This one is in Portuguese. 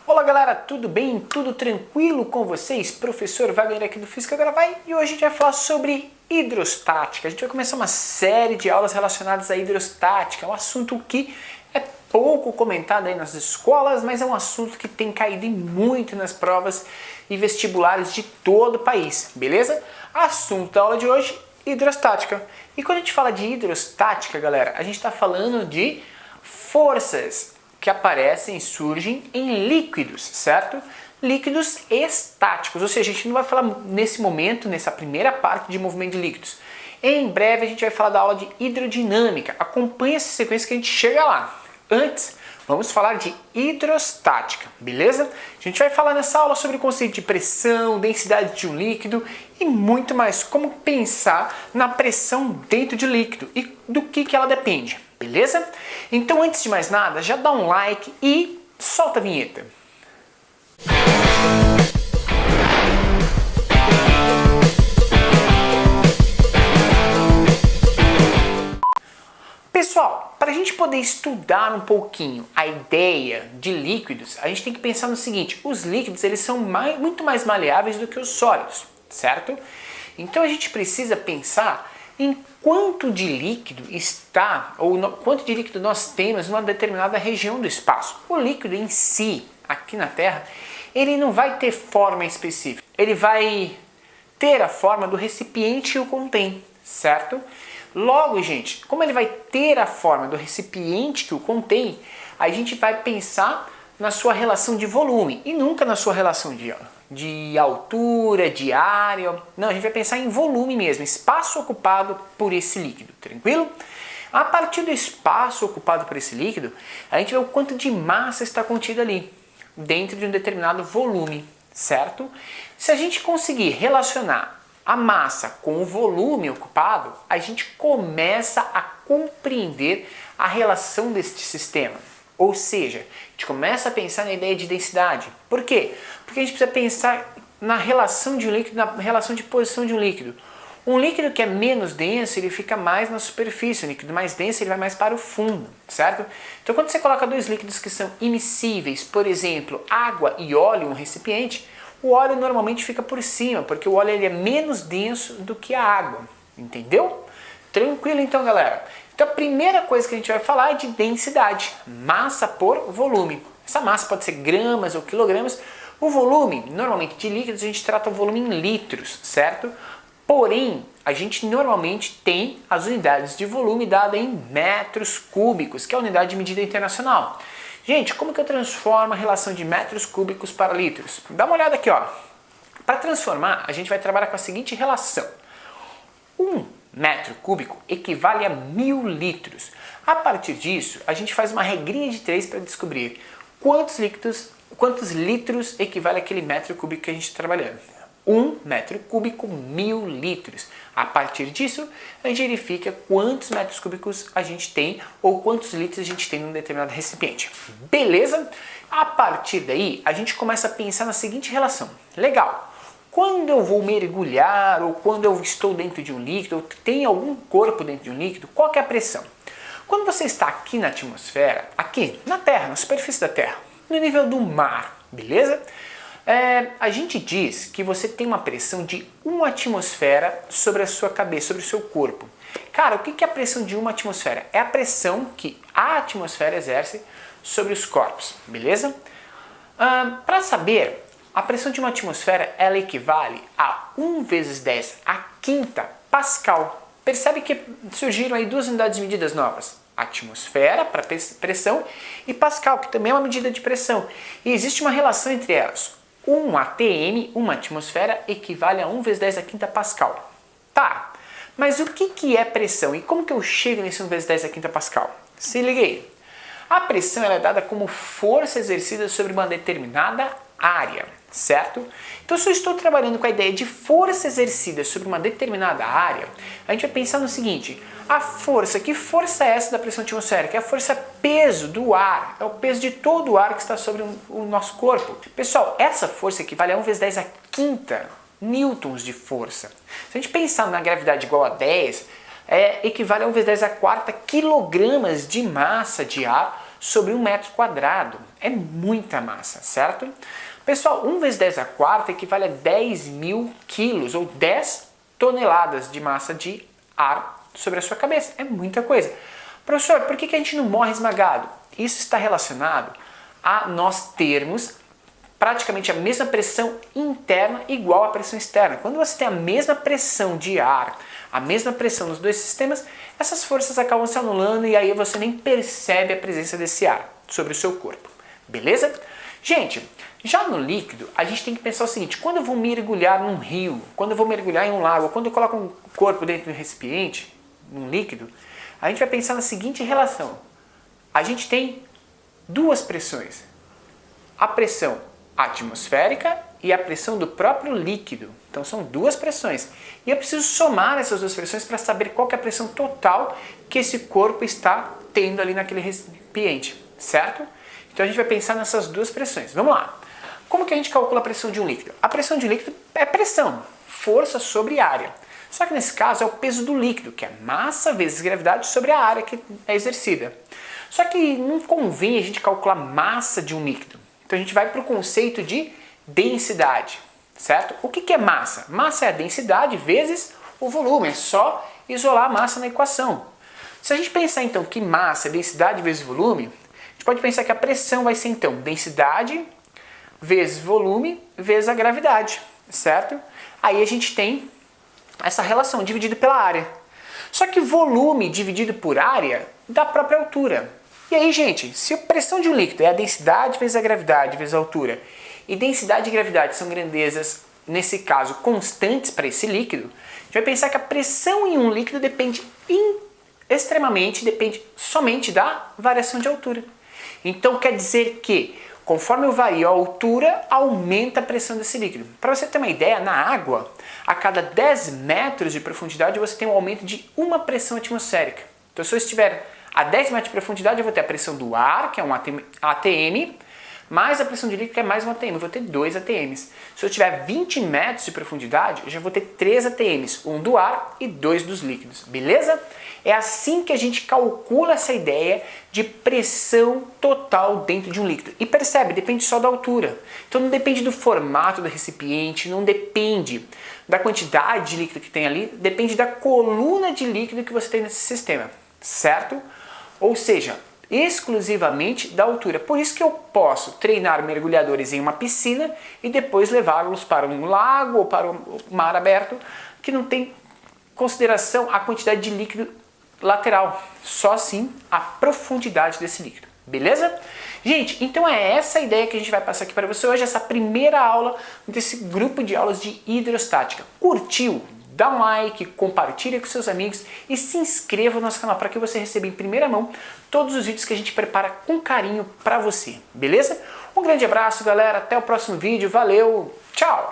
Olá galera, tudo bem? Tudo tranquilo com vocês? Professor Wagner aqui do Física Gravai e hoje a gente vai falar sobre hidrostática. A gente vai começar uma série de aulas relacionadas à hidrostática, um assunto que é pouco comentado aí nas escolas, mas é um assunto que tem caído muito nas provas e vestibulares de todo o país, beleza? Assunto da aula de hoje, hidrostática. E quando a gente fala de hidrostática, galera, a gente está falando de forças que aparecem e surgem em líquidos, certo? Líquidos estáticos, ou seja, a gente não vai falar nesse momento, nessa primeira parte de movimento de líquidos. Em breve a gente vai falar da aula de hidrodinâmica, acompanhe essa sequência que a gente chega lá. Antes, vamos falar de hidrostática, beleza? A gente vai falar nessa aula sobre o conceito de pressão, densidade de um líquido e muito mais, como pensar na pressão dentro de líquido e do que ela depende. Beleza? Então, antes de mais nada, já dá um like e solta a vinheta. Pessoal, para a gente poder estudar um pouquinho a ideia de líquidos, a gente tem que pensar no seguinte: os líquidos eles são muito mais maleáveis do que os sólidos, certo? Então, a gente precisa pensar em quanto de líquido está, ou quanto de líquido nós temos numa determinada região do espaço. O líquido em si, aqui na Terra, ele não vai ter forma específica. Ele vai ter a forma do recipiente que o contém, certo? Logo, gente, como ele vai ter a forma do recipiente que o contém, a gente vai pensar na sua relação de volume e nunca na sua relação de altura, de área. Não, a gente vai pensar em volume mesmo, espaço ocupado por esse líquido, tranquilo? A partir do espaço ocupado por esse líquido, a gente vê o quanto de massa está contido ali, dentro de um determinado volume, certo? Se a gente conseguir relacionar a massa com o volume ocupado, a gente começa a compreender a relação deste sistema. Ou seja, a gente começa a pensar na ideia de densidade. Por quê? Porque a gente precisa pensar na relação de um líquido, na relação de posição de um líquido. Um líquido que é menos denso, ele fica mais na superfície. Um líquido mais denso, ele vai mais para o fundo, certo? Então, quando você coloca dois líquidos que são imissíveis, por exemplo, água e óleo em um recipiente, o óleo normalmente fica por cima, porque o óleo ele é menos denso do que a água. Entendeu? Tranquilo então, galera? Então a primeira coisa que a gente vai falar é de densidade, massa por volume. Essa massa pode ser gramas ou quilogramas. O volume, normalmente de líquidos, a gente trata o volume em litros, certo? Porém, a gente normalmente tem as unidades de volume dadas em metros cúbicos, que é a unidade de medida internacional. Gente, como que eu transformo a relação de metros cúbicos para litros? Dá uma olhada aqui, ó. Para transformar, a gente vai trabalhar com a seguinte relação. 1 metro cúbico equivale a 1000 litros. A partir disso, a gente faz uma regrinha de 3 para descobrir quantos litros equivale àquele metro cúbico que a gente está trabalhando. 1 metro cúbico, 1000 litros. A partir disso, a gente verifica quantos metros cúbicos a gente tem ou quantos litros a gente tem num determinado recipiente. Beleza? A partir daí, a gente começa a pensar na seguinte relação. Legal. Quando eu vou mergulhar ou quando eu estou dentro de um líquido ou tem algum corpo dentro de um líquido, qual que é a pressão? Quando você está aqui na atmosfera, aqui na Terra, na superfície da Terra, no nível do mar, beleza? A gente diz que você tem uma pressão de 1 atmosfera sobre a sua cabeça, sobre o seu corpo. Cara, o que é a pressão de 1 atmosfera? É a pressão que a atmosfera exerce sobre os corpos, beleza? Para saber, a pressão de uma atmosfera ela equivale a 1 vezes 10 a quinta Pascal. Percebe que surgiram aí duas unidades de medidas novas. Atmosfera para pressão e Pascal, que também é uma medida de pressão. E existe uma relação entre elas. 1 atm, uma atmosfera, equivale a 1 vezes 10 a quinta Pascal. Tá, mas o que é pressão? E como que eu chego nesse 1 vezes 10 a quinta Pascal? Se liga aí. A pressão ela é dada como força exercida sobre uma determinada área, certo? Então, se eu estou trabalhando com a ideia de força exercida sobre uma determinada área, a gente vai pensar no seguinte: a força, que força é essa da pressão atmosférica? É a força peso do ar, é o peso de todo o ar que está sobre o nosso corpo. Pessoal, essa força equivale a 1 vezes 10 a quinta newtons de força. Se a gente pensar na gravidade igual a 10, equivale a 1 vezes 10 a quarta quilogramas de massa de ar sobre 1 metro quadrado. É muita massa, certo? Pessoal, 1 vezes 10 a quarta equivale a 10.000 quilos ou 10 toneladas de massa de ar sobre a sua cabeça. É muita coisa. Professor, por que a gente não morre esmagado? Isso está relacionado a nós termos praticamente a mesma pressão interna igual à pressão externa. Quando você tem a mesma pressão de ar, a mesma pressão nos dois sistemas, essas forças acabam se anulando e aí você nem percebe a presença desse ar sobre o seu corpo. Beleza? Gente, já no líquido, a gente tem que pensar o seguinte: quando eu vou mergulhar num rio, quando eu vou mergulhar em um lago, quando eu coloco um corpo dentro de um recipiente, num líquido, a gente vai pensar na seguinte relação. A gente tem duas pressões. A pressão atmosférica e a pressão do próprio líquido. Então são duas pressões. E eu preciso somar essas duas pressões para saber qual que é a pressão total que esse corpo está tendo ali naquele recipiente, certo? Então a gente vai pensar nessas duas pressões. Vamos lá. Como que a gente calcula a pressão de um líquido? A pressão de um líquido é pressão, força sobre área. Só que nesse caso é o peso do líquido, que é massa vezes gravidade sobre a área que é exercida. Só que não convém a gente calcular massa de um líquido. Então a gente vai para o conceito de densidade, certo? O que é massa? Massa é a densidade vezes o volume, é só isolar a massa na equação. Se a gente pensar então que massa é densidade vezes volume, a gente pode pensar que a pressão vai ser então densidade vezes volume vezes a gravidade, certo? Aí a gente tem essa relação dividida pela área. Só que volume dividido por área dá a própria altura. E aí, gente, se a pressão de um líquido é a densidade vezes a gravidade vezes a altura, e densidade e gravidade são grandezas, nesse caso, constantes para esse líquido, a gente vai pensar que a pressão em um líquido depende depende somente da variação de altura. Então quer dizer que, conforme eu vario a altura, aumenta a pressão desse líquido. Para você ter uma ideia, na água, a cada 10 metros de profundidade você tem um aumento de uma pressão atmosférica. Então se eu estiver a 10 metros de profundidade, eu vou ter a pressão do ar, que é um ATM, mais a pressão de líquido, que é mais um ATM. Eu vou ter 2 ATMs. Se eu tiver 20 metros de profundidade, eu já vou ter 3 ATMs. Um do ar e 2 dos líquidos. Beleza? É assim que a gente calcula essa ideia de pressão total dentro de um líquido. E percebe, depende só da altura. Então não depende do formato do recipiente, não depende da quantidade de líquido que tem ali, depende da coluna de líquido que você tem nesse sistema. Certo? Ou seja, exclusivamente da altura. Por isso que eu posso treinar mergulhadores em uma piscina e depois levá-los para um lago ou para um mar aberto, que não tem consideração a quantidade de líquido lateral, só sim a profundidade desse líquido. Beleza? Gente, então é essa a ideia que a gente vai passar aqui para você hoje, essa primeira aula desse grupo de aulas de hidrostática. Curtiu? Dá um like, compartilha com seus amigos e se inscreva no nosso canal para que você receba em primeira mão todos os vídeos que a gente prepara com carinho para você, beleza? Um grande abraço, galera, até o próximo vídeo, valeu, tchau!